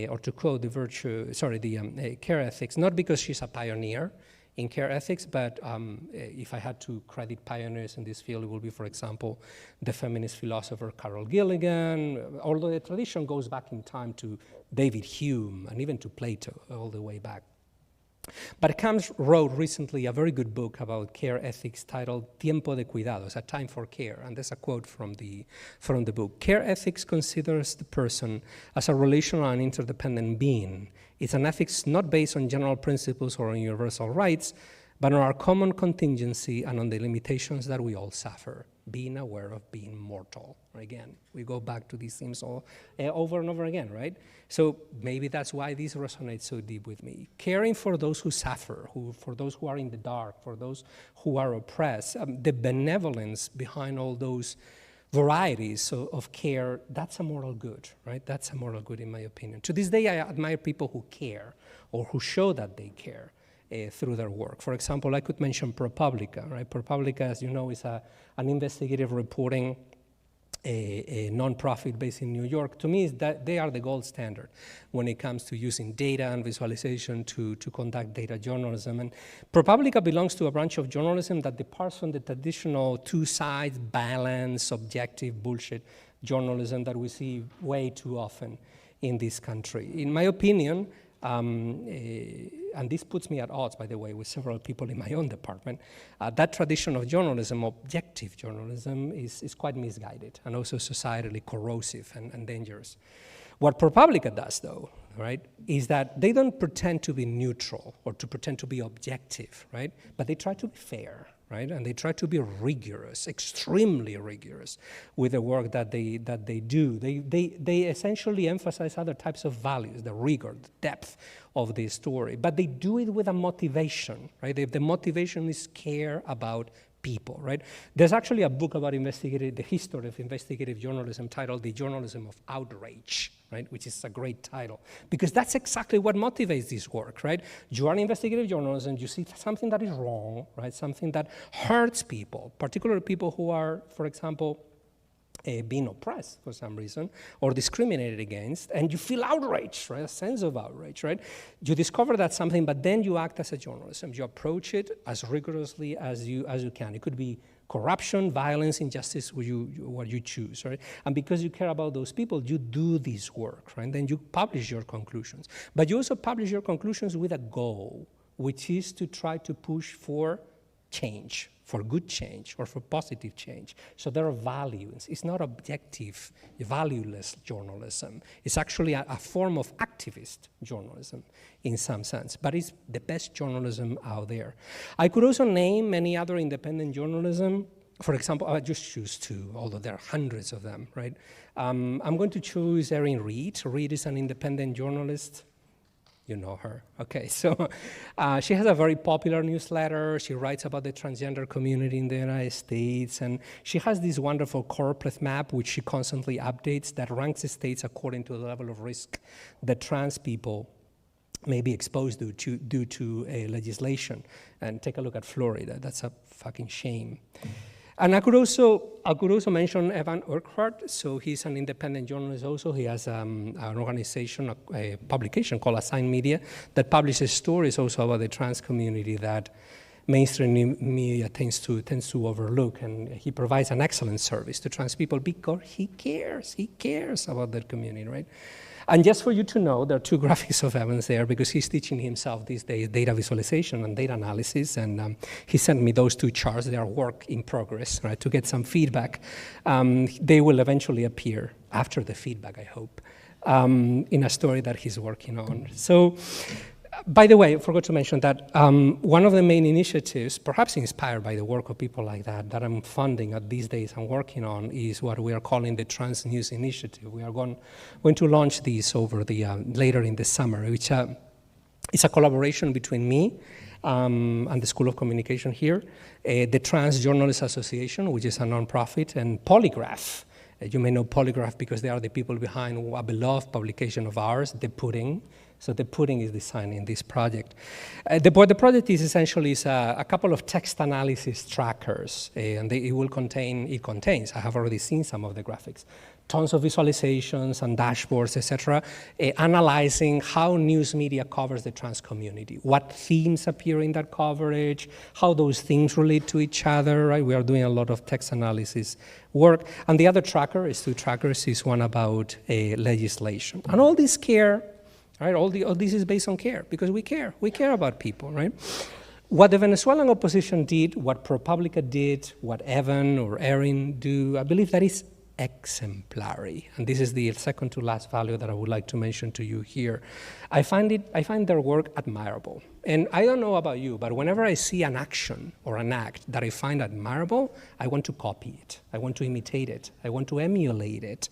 or to quote the care ethics, not because she's a pioneer in care ethics, but if I had to credit pioneers in this field, it would be, for example, the feminist philosopher Carol Gilligan, although the tradition goes back in time to David Hume and even to Plato, all the way back. But Camps wrote recently a very good book about care ethics titled Tiempo de Cuidados, A Time for Care, and there's a quote from the book. Care ethics considers the person as a relational and interdependent being. It's an ethics not based on general principles or on universal rights, but on our common contingency and on the limitations that we all suffer, being aware of being mortal. Again, we go back to these themes over and over again, right? So maybe that's why this resonates so deep with me. Caring for those who suffer, for those who are in the dark, for those who are oppressed, the benevolence behind all those varieties of care, that's a moral good, right? That's a moral good, in my opinion. To this day, I admire people who care or who show that they care through their work. For example, I could mention ProPublica, right? ProPublica, as you know, is an investigative reporting a nonprofit based in New York. To me, is that they are the gold standard when it comes to using data and visualization to conduct data journalism. And ProPublica belongs to a branch of journalism that departs from the traditional two sides, balance, objective, bullshit journalism that we see way too often in this country. In my opinion, and this puts me at odds, by the way, with several people in my own department, that tradition of journalism, objective journalism, is quite misguided and also societally corrosive and dangerous. What ProPublica does, though, right, is that they don't pretend to be neutral or to pretend to be objective, right, but they try to be fair, right, and they try to be rigorous, extremely rigorous with the work that they do. They essentially emphasize other types of values, the rigor, the depth of the story, but they do it with a motivation, right? The motivation is care about people, right? There's actually a book about the history of investigative journalism titled The Journalism of Outrage, right? Which is a great title, because that's exactly what motivates this work, right? You are in investigative journalism, you see something that is wrong, right? Something that hurts people, particularly people who are, for example, being oppressed for some reason or discriminated against, and you feel outrage, right? A sense of outrage, right? You discover that something, but then you act as a journalist. You approach it as rigorously as you can. It could be corruption, violence, injustice, what you choose, right? And because you care about those people, you do this work, right? Then you publish your conclusions. But you also publish your conclusions with a goal, which is to try to push for change, for good change or for positive change. So there are values. It's not objective, valueless journalism. It's actually a form of activist journalism in some sense, but it's the best journalism out there. I could also name many other independent journalism. For example, I just choose two, although there are hundreds of them, right? I'm going to choose Erin Reed. Reed is an independent journalist. You know her. Okay, so she has a very popular newsletter. She writes about the transgender community in the United States, and she has this wonderful corporate map which she constantly updates that ranks the states according to the level of risk that trans people may be exposed to due to legislation. And take a look at Florida. That's a fucking shame. And I could also mention Evan Urquhart. So he's an independent journalist also. He has an organization, a publication called Assign Media that publishes stories also about the trans community that mainstream media tends to overlook. And he provides an excellent service to trans people because he cares about that community, right? And just for you to know, there are two graphics of Evans there because he's teaching himself these days data visualization and data analysis, and he sent me those two charts. They are work in progress, right, to get some feedback. They will eventually appear after the feedback, I hope, in a story that he's working on. So By the way, I forgot to mention that one of the main initiatives, perhaps inspired by the work of people like that I'm funding at these days and working on, is what we are calling the Trans News Initiative. We are going to launch these over the later in the summer, which is a collaboration between me and the School of Communication here, the Trans Journalists Association, which is a nonprofit, and Polygraph. You may know Polygraph because they are the people behind a beloved publication of ours, The Pudding. So The Pudding is designing this project. The project is essentially a couple of text analysis trackers, and it contains, I have already seen some of the graphics, tons of visualizations and dashboards, etc., analyzing how news media covers the trans community, what themes appear in that coverage, how those themes relate to each other, right? We are doing a lot of text analysis work. And the other tracker is 2 trackers, is one about legislation. And all this care, right? All this is based on care, because we care. We care about people, right? What the Venezuelan opposition did, what ProPublica did, what Evan or Erin do, I believe that is exemplary. And this is the second to last value that I would like to mention to you here. I find their work admirable. And I don't know about you, but whenever I see an action or an act that I find admirable, I want to copy it. I want to imitate it. I want to emulate it.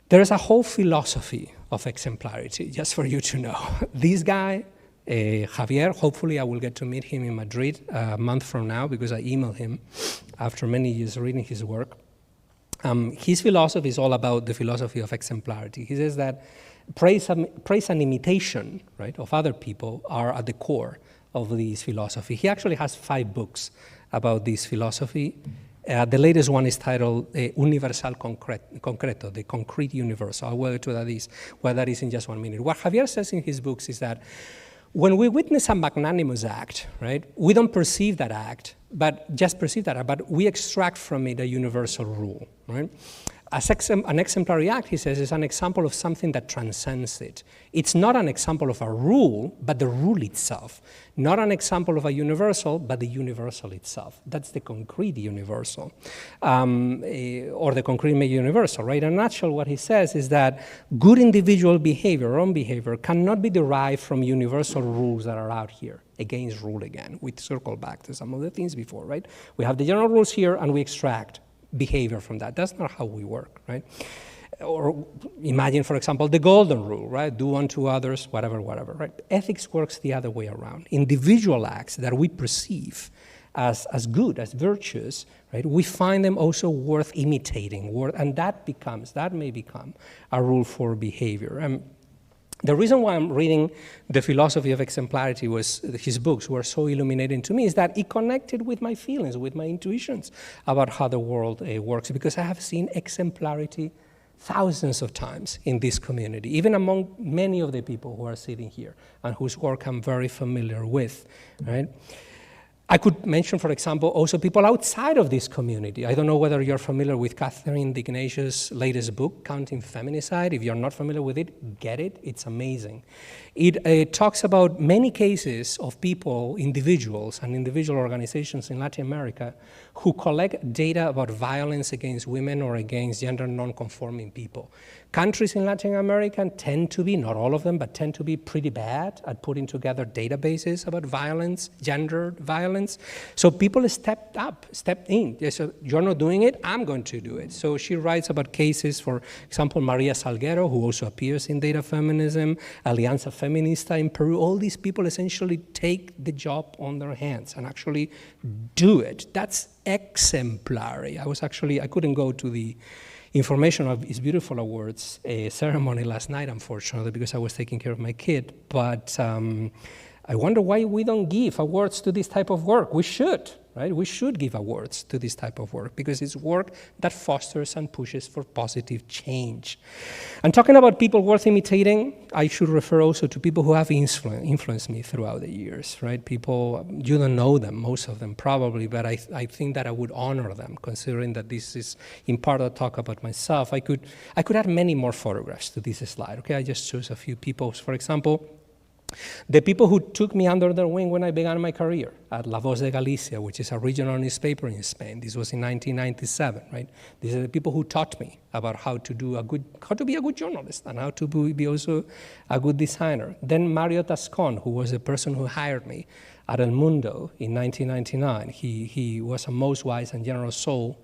There is a whole philosophy of exemplarity, just for you to know. This guy, Javier, hopefully I will get to meet him in Madrid a month from now, because I emailed him after many years reading his work. His philosophy is all about the philosophy of exemplarity. He says that praise and imitation, right, of other people are at the core of this philosophy. He actually has 5 books about this philosophy. The latest one is titled Universal Concreto, the concrete universal. I'll go to what that is in just 1 minute. What Javier says in his books is that when we witness a magnanimous act, right, we don't perceive that act, but we extract from it a universal rule, right? An exemplary act, he says, is an example of something that transcends it. It's not an example of a rule, but the rule itself. Not an example of a universal, but the universal itself. That's the concrete universal, or the concrete made universal, right? In a nutshell, what he says is that good individual behavior, or own behavior, cannot be derived from universal rules that are out here. Against rule again. We circle back to some of the things before, right? We have the general rules here, and we extract behavior from that. That's not how we work, right? Or imagine, for example, the golden rule, right? Do unto others, whatever, right? Ethics works the other way around. Individual acts that we perceive as good, as virtuous, right? We find them also worth imitating, and that may become a rule for behavior. The reason why I'm reading The Philosophy of Exemplarity was his books were so illuminating to me, is that it connected with my feelings, with my intuitions about how the world works, because I have seen exemplarity thousands of times in this community, even among many of the people who are sitting here and whose work I'm very familiar with, right? I could mention, for example, also people outside of this community. I don't know whether you're familiar with Catherine D'Ignatius' latest book, Counting Feminicide. If you're not familiar with it, get it. It's amazing. It talks about many cases of people, individuals and individual organizations in Latin America who collect data about violence against women or against gender non-conforming people. Countries in Latin America tend to be, not all of them, but tend to be pretty bad at putting together databases about violence, gendered violence. So people stepped in. They said, you're not doing it, I'm going to do it. So she writes about cases, for example, Maria Salguero, who also appears in Data Feminism, Alianza Feminista in Peru. All these people essentially take the job on their hands and actually do it. That's exemplary. I couldn't go to the Information of Is Beautiful Awards ceremony last night, unfortunately, because I was taking care of my kid. But I wonder why we don't give awards to this type of work. We should, right? We should give awards to this type of work because it's work that fosters and pushes for positive change. And talking about people worth imitating, I should refer also to people who have influenced me throughout the years, right? People, you don't know them, most of them probably, but I think that I would honor them, considering that this is in part a talk about myself. I could add many more photographs to this slide, okay? I just chose a few people. For example, The people who took me under their wing when I began my career at La Voz de Galicia, which is a regional newspaper in Spain. This was in 1997, right? These are the people who taught me about how to be a good journalist and how to be also a good designer. Then Mario Tascon, who was the person who hired me at El Mundo in 1999. He was a most wise and generous soul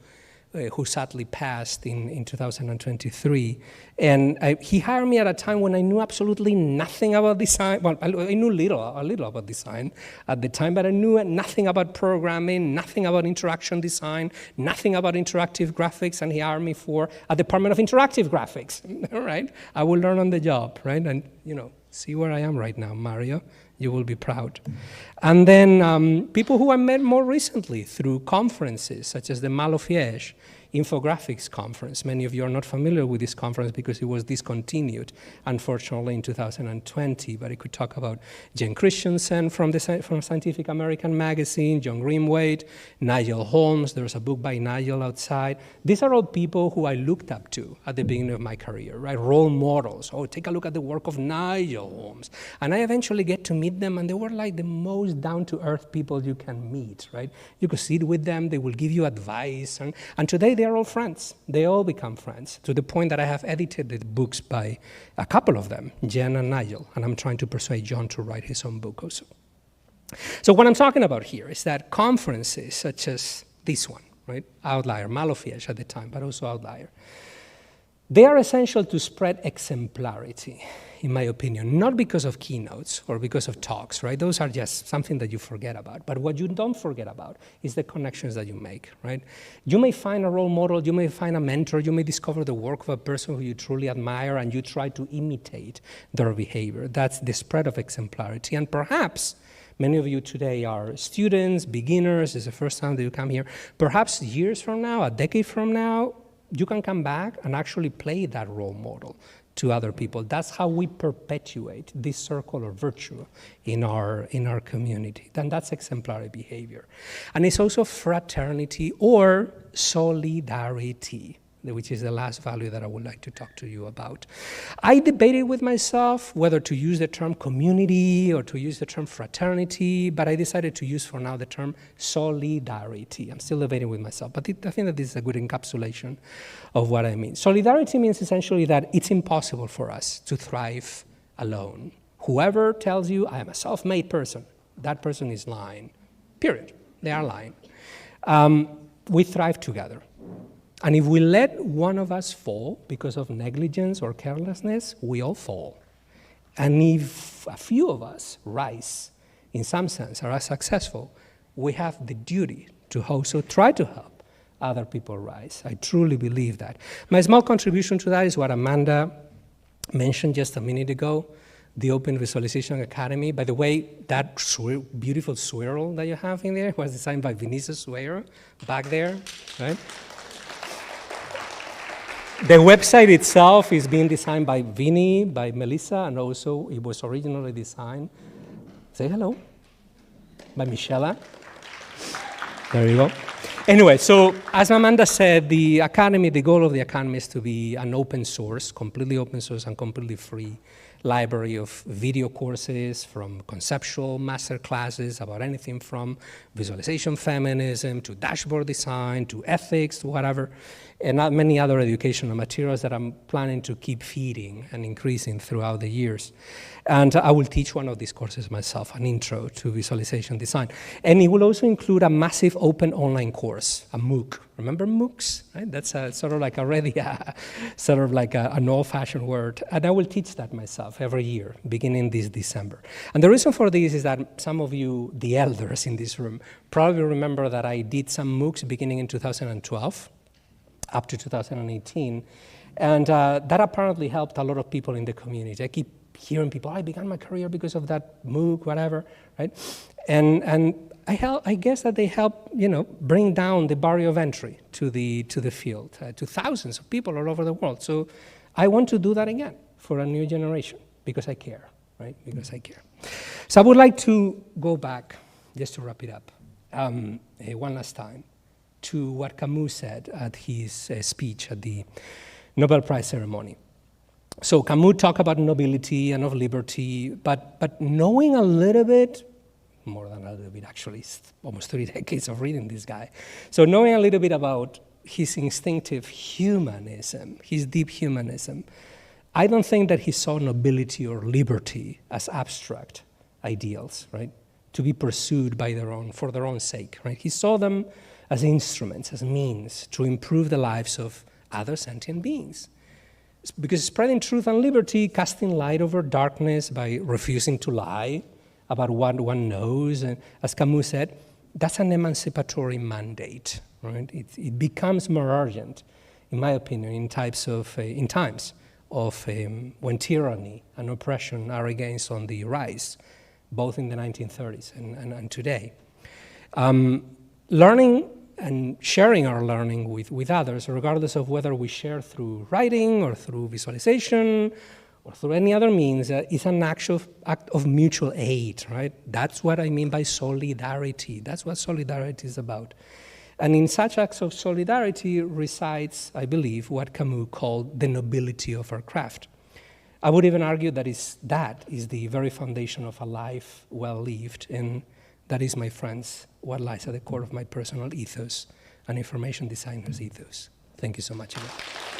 who sadly passed in 2023. And he hired me at a time when I knew absolutely nothing about design. Well, I knew a little about design at the time, but I knew nothing about programming, nothing about interaction design, nothing about interactive graphics, and he hired me for a department of interactive graphics, right? I will learn on the job, right? And, see where I am right now, Mario. You will be proud. And then people who I met more recently through conferences, such as the Malofiege Infographics Conference. Many of you are not familiar with this conference because it was discontinued, unfortunately, in 2020. But I could talk about Jen Christensen from Scientific American Magazine, John Greenwade, Nigel Holmes. There's a book by Nigel outside. These are all people who I looked up to at the beginning of my career, right? Role models. Oh, take a look at the work of Nigel Holmes. And I eventually get to meet them, and they were like the most down-to-earth people you can meet, right? You could sit with them, they will give you advice, and today they are all friends. They all become friends, to the point that I have edited the books by a couple of them, Jen and Nigel, and I'm trying to persuade John to write his own book also. So what I'm talking about here is that conferences such as this one, right? Outlier, Malofiege at the time, but also Outlier, they are essential to spread exemplarity, in my opinion, not because of keynotes or because of talks, right? Those are just something that you forget about. But what you don't forget about is the connections that you make, right? You may find a role model, you may find a mentor, you may discover the work of a person who you truly admire, and you try to imitate their behavior. That's the spread of exemplarity. And perhaps many of you today are students, beginners, it's the first time that you come here. Perhaps years from now, a decade from now, you can come back and actually play that role model to other people. That's how we perpetuate this circle of virtue in our community. Then that's exemplary behavior. And it's also fraternity or solidarity, which is the last value that I would like to talk to you about. I debated with myself whether to use the term community or to use the term fraternity, but I decided to use for now the term solidarity. I'm still debating with myself, but I think that this is a good encapsulation of what I mean. Solidarity means essentially that it's impossible for us to thrive alone. Whoever tells you I am a self-made person, that person is lying, period. They are lying. We thrive together. And if we let one of us fall because of negligence or carelessness, we all fall. And if a few of us rise, in some sense, are successful, we have the duty to also try to help other people rise. I truly believe that. My small contribution to that is what Amanda mentioned just a minute ago, the Open Visualization Academy. By the way, that beautiful swirl that you have in there was designed by Vinicius Suero back there, right? The website itself is being designed by Vinny, by Melissa, and also it was originally designed, say hello, by Michela. There you go. Anyway, so as Amanda said, the academy, the goal of the academy is to be an open source, completely open source and completely free library of video courses, from conceptual master classes about anything from visualization feminism to dashboard design to ethics to whatever, and not many other educational materials that I'm planning to keep feeding and increasing throughout the years. And I will teach one of these courses myself, an intro to visualization design. And it will also include a massive open online course, a MOOC. Remember MOOCs? Right? That's sort of like already an old-fashioned word. And I will teach that myself every year, beginning this December. And the reason for this is that some of you, the elders in this room, probably remember that I did some MOOCs beginning in 2012 up to 2018. And that apparently helped a lot of people in the community. I keep hearing people, I began my career because of that MOOC, whatever, right? And I guess that they help, bring down the barrier of entry to the field, to thousands of people all over the world. So I want to do that again for a new generation because I care, right? Because I care. So I would like to go back, just to wrap it up, one last time, to what Camus said at his speech at the Nobel Prize ceremony. So Camus talked about nobility and of liberty, but knowing a little bit, more than a little bit actually, it's almost 30 decades of reading this guy. So knowing a little bit about his instinctive humanism, his deep humanism, I don't think that he saw nobility or liberty as abstract ideals, right? To be pursued by for their own sake, right? He saw them as instruments, as means to improve the lives of other sentient beings. Because spreading truth and liberty, casting light over darkness by refusing to lie about what one knows, and as Camus said, that's an emancipatory mandate, right? It becomes more urgent, in my opinion, in times of when tyranny and oppression are against on the rise, both in the 1930s and today. Learning and sharing our learning with others, regardless of whether we share through writing or through visualization or through any other means, is an act of mutual aid, right? That's what I mean by solidarity. That's what solidarity is about. And in such acts of solidarity resides, I believe, what Camus called the nobility of our craft. I would even argue that is the very foundation of a life well lived, and that is, my friends, what lies at the core of my personal ethos and information designer's ethos. Thank you so much again.